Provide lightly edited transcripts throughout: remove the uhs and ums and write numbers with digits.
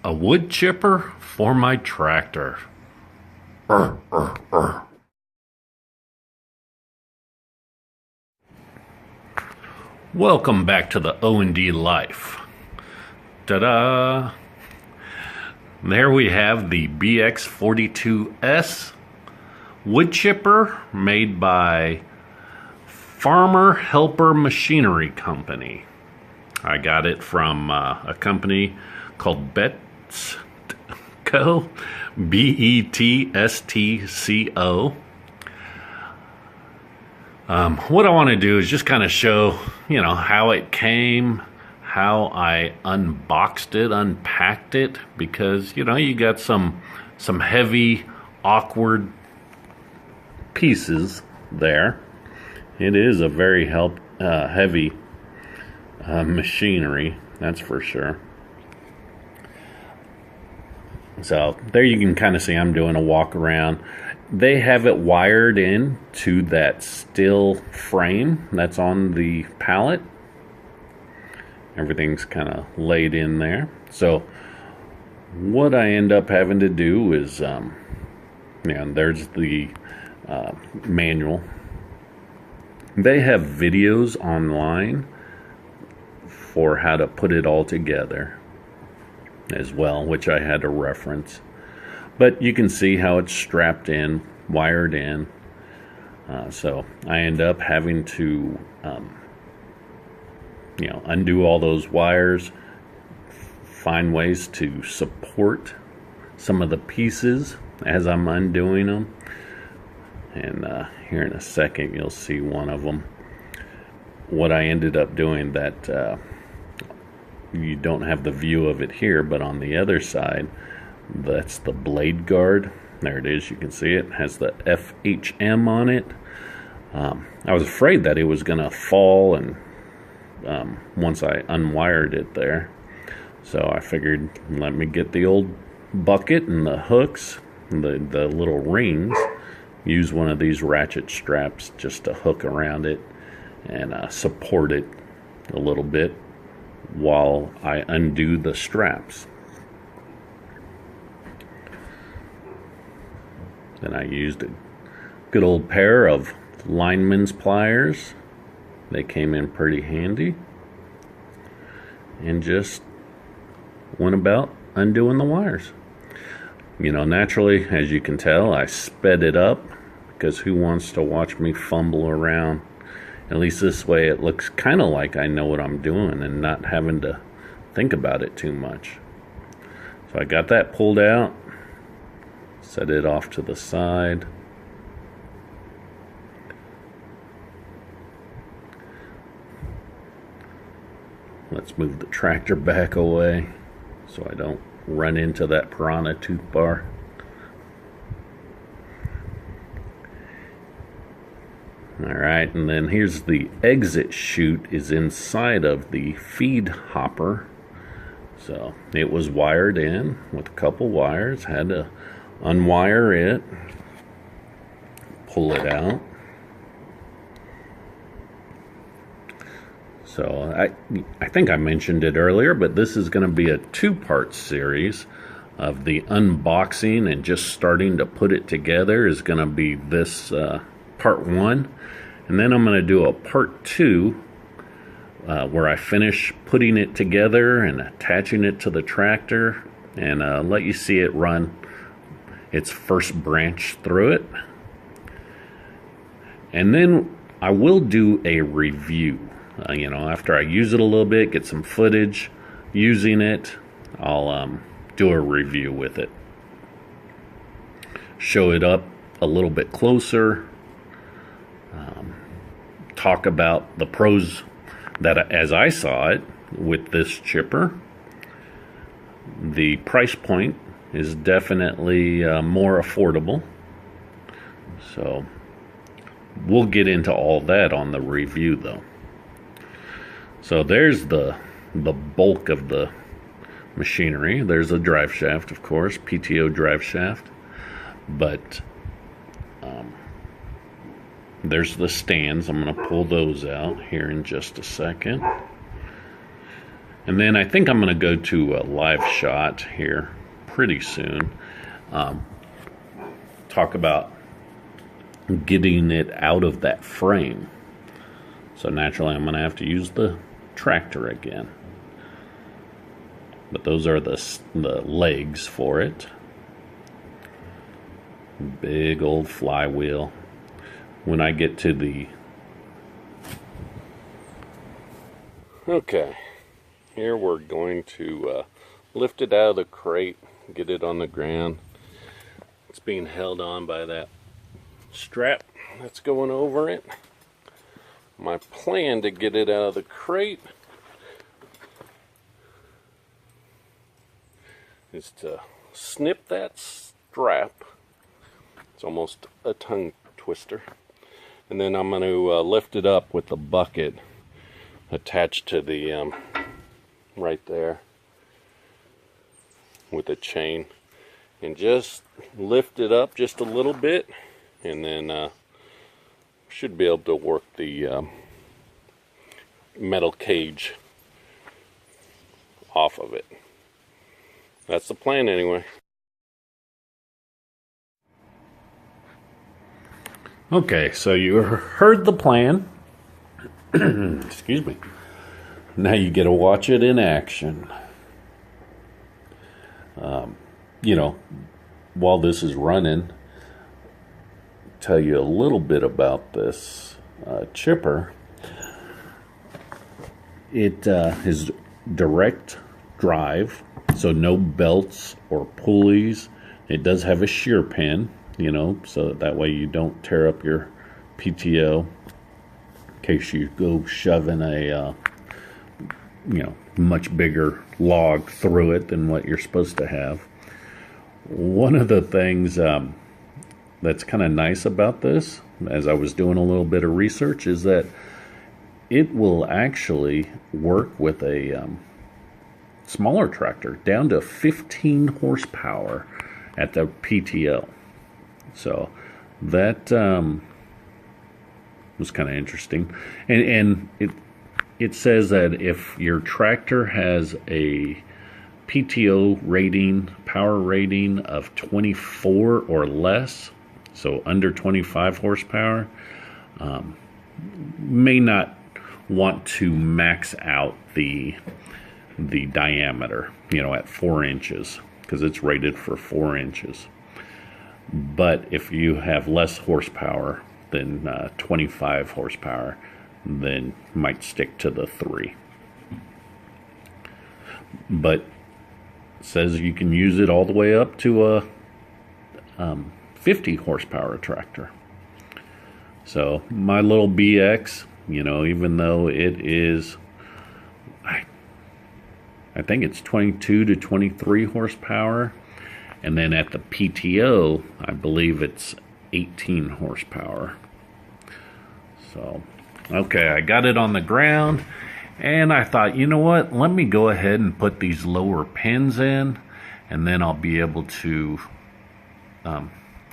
A wood chipper for my tractor. Welcome back to the O&D Life. Ta-da! There we have the BX42S wood chipper made by Farmer Helper Machinery Company. I got it from a company called Betstco, Betstco. What I want to do is just kind of show, how it came, how I unboxed it, unpacked it, because, you got some heavy, awkward pieces there. It is a very heavy machinery, that's for sure. So there you can kind of see I'm doing a walk around. They have it wired in to that steel frame that's on the pallet. Everything's kind of laid in there. So what I end up having to do is, there's the manual. They have videos online for how to put it all together as well, which I had to reference. But you can see how it's strapped in, wired in. So I end up having to, undo all those wires, find ways to support some of the pieces as I'm undoing them. And here in a second, you'll see one of them. What I ended up doing that you don't have the view of it here, but on the other side, that's the blade guard. There it is. You can see it has the FHM on it. I was afraid that it was going to fall, and once I unwired it there, so I figured, let me get the old bucket and the hooks, the little rings, use one of these ratchet straps just to hook around it and support it a little bit while I undo the straps. Then I used a good old pair of lineman's pliers. They came in pretty handy. And just went about undoing the wires. Naturally, as you can tell, I sped it up because who wants to watch me fumble around? At least this way it looks kind of like I know what I'm doing and not having to think about it too much. So I got that pulled out, set it off to the side. Let's move the tractor back away so I don't run into that piranha tooth bar. Alright, and then here's the exit chute is inside of the feed hopper. So it was wired in with a couple wires. Had to unwire it, pull it out. So I think I mentioned it earlier, but this is going to be a two-part series of the unboxing and just starting to put it together is going to be this part one. And then I'm going to do a part two where I finish putting it together and attaching it to the tractor and let you see it run its first branch through it. And then I will do a review. After I use it a little bit, get some footage using it, I'll do a review with it. Show it up a little bit closer. Talk about the pros that as I saw it with this chipper. The price point is definitely more affordable. So we'll get into all that on the review though. So there's the bulk of the machinery. There's a drive shaft, of course, PTO drive shaft. But there's the stands. I'm going to pull those out here in just a second. And then I think I'm going to go to a live shot here pretty soon. Talk about getting it out of that frame. So naturally I'm going to have to use the tractor again. But those are the legs for it. Big old flywheel. When I get to the... Okay, here we're going to lift it out of the crate, get it on the ground. It's being held on by that strap that's going over it. My plan to get it out of the crate is to snip that strap. It's almost a tongue twister. And then I'm going to lift it up with the bucket attached to the right there with a chain, and just lift it up just a little bit, and then should be able to work the metal cage off of it. That's the plan anyway. Okay, so you heard the plan. Excuse me. Now you get to watch it in action. You know, while this is running, tell you a little bit about this chipper. It is direct drive, so no belts or pulleys. It does have a shear pin, you know, so that way you don't tear up your PTO in case you go shoving a you know, much bigger log through it than what you're supposed to have. One of the things that's kind of nice about this, as I was doing a little bit of research, is that it will actually work with a smaller tractor down to 15 horsepower at the PTO. So that was kind of interesting. And it says that if your tractor has a PTO rating, power rating of 24 or less, so under 25 horsepower, may not want to max out the diameter, you know, at 4 inches, because it's rated for 4 inches. But if you have less horsepower than 25 horsepower, then might stick to the 3. But it says you can use it all the way up to a 50 horsepower tractor. So my little BX, you know, even though it is, I think it's 22 to 23 horsepower, and then at the PTO, I believe it's 18 horsepower. So, okay, I got it on the ground, and I thought, you know what, let me go ahead and put these lower pins in, and then I'll be able to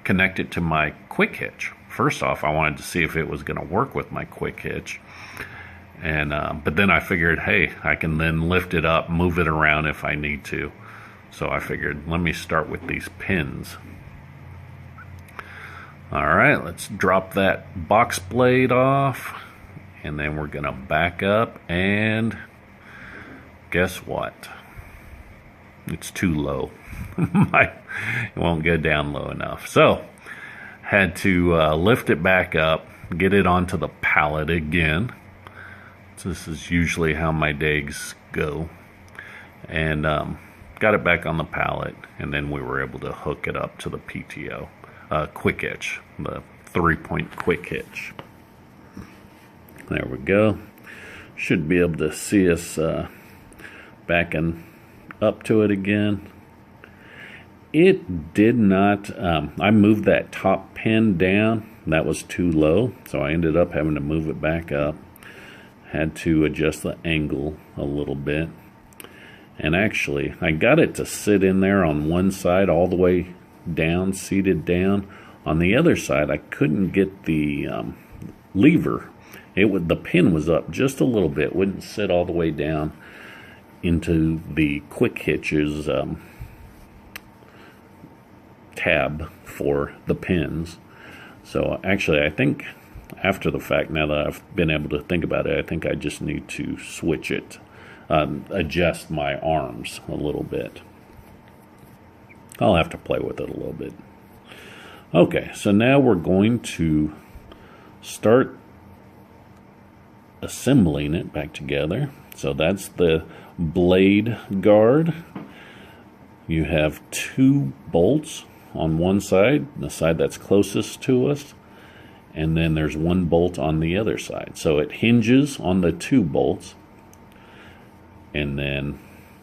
connect it to my quick hitch. First off, I wanted to see if it was going to work with my quick hitch, and but then I figured, hey, I can then lift it up, move it around if I need to. So I figured, let me start with these pins. All right, let's drop that box blade off, and then we're gonna back up, and guess what? It's too low. It won't go down low enough. So had to lift it back up, get it onto the pallet again. So this is usually how my days go. And got it back on the pallet, and then we were able to hook it up to the PTO quick hitch, the 3-point quick hitch. There we go. Should be able to see us backing up to it again. It did not, I moved that top pin down. That was too low, so I ended up having to move it back up. Had to adjust the angle a little bit. And actually, I got it to sit in there on one side all the way down, seated down. On the other side, I couldn't get the lever. The pin was up just a little bit, wouldn't sit all the way down. into the quick hitches tab for the pins. So actually, I think after the fact, now that I've been able to think about it, I think I just need to switch it, adjust my arms a little bit. I'll have to play with it a little bit. Okay, so now we're going to start assembling it back together. So that's the blade guard. You have 2 bolts on one side, the side that's closest to us, and then there's 1 bolt on the other side. So it hinges on the 2 bolts and then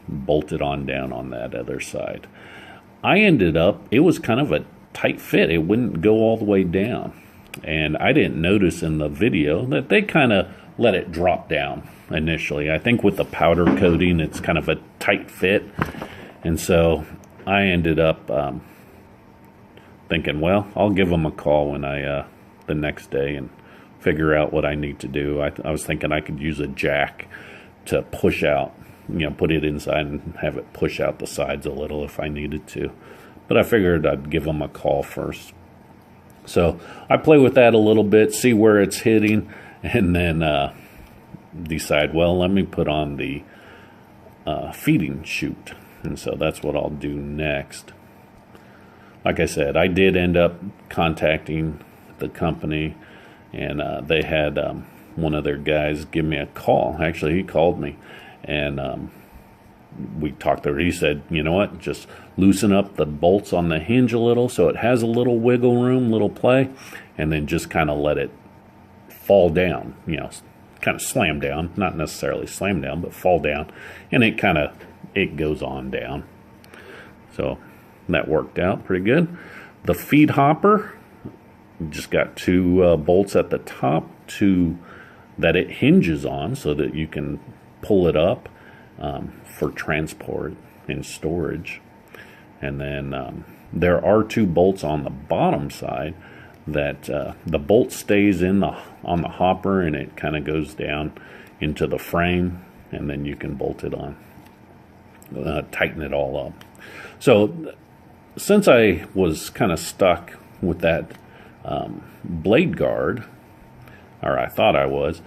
bolted on down on that other side. I ended up, it was kind of a tight fit. It wouldn't go all the way down. And I didn't notice in the video that they kind of let it drop down initially. I think with the powder coating, it's kind of a tight fit. And so I ended up thinking, well, I'll give them a call when the next day and figure out what I need to do. I was thinking I could use a jack to push out, put it inside and have it push out the sides a little if I needed to. But I figured I'd give them a call first. So I play with that a little bit, see where it's hitting, and then decide, well, let me put on the feeding chute. And so that's what I'll do next. Like I said, I did end up contacting the company, and they had one of their guys give me a call. Actually, he called me, and we talked there. He said, you know what, just loosen up the bolts on the hinge a little so it has a little wiggle room, little play, and then just kind of let it fall down, kind of slam down, not necessarily slam down, but fall down, and it goes on down. So that worked out pretty good. The feed hopper, just got 2 bolts at the top that it hinges on so that you can pull it up for transport and storage. And then there are 2 bolts on the bottom side that the bolt stays on the hopper, and it kind of goes down into the frame, and then you can bolt it on, tighten it all up. So since I was kind of stuck with that blade guard, or I thought I was,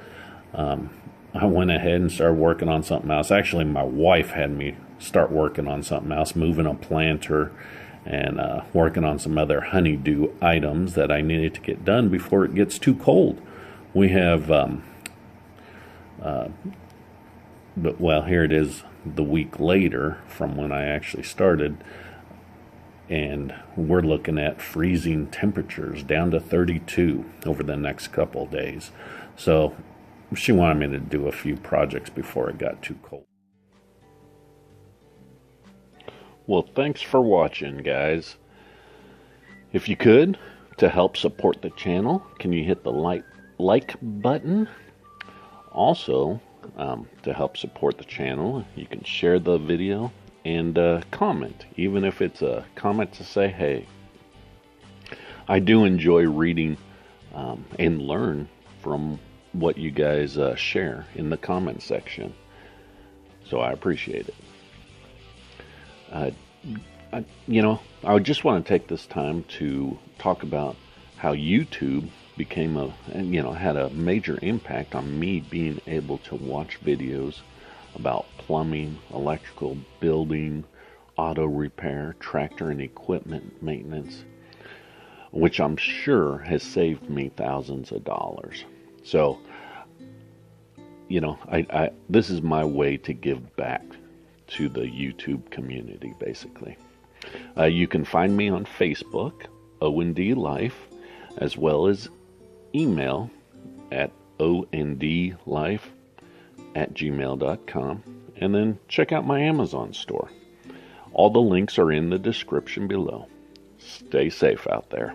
I went ahead and started working on something else. Actually, my wife had me start working on something else, moving a planter and working on some other honeydew items that I needed to get done before it gets too cold. We have, well, here it is the week later from when I actually started, and we're looking at freezing temperatures down to 32 over the next couple of days. So she wanted me to do a few projects before it got too cold. Well, thanks for watching, guys. If you could, to help support the channel, can you hit the like button? Also, to help support the channel, you can share the video and comment, even if it's a comment to say, hey. I do enjoy reading and learn from what you guys share in the comment section, so I appreciate it. I just want to take this time to talk about how YouTube became had a major impact on me being able to watch videos about plumbing, electrical, building, auto repair, tractor and equipment maintenance, which I'm sure has saved me thousands of dollars. So, this is my way to give back to the YouTube community, basically. You can find me on Facebook, O&D Life, as well as email at ondlife@gmail.com, and then check out my Amazon store. All the links are in the description below. Stay safe out there.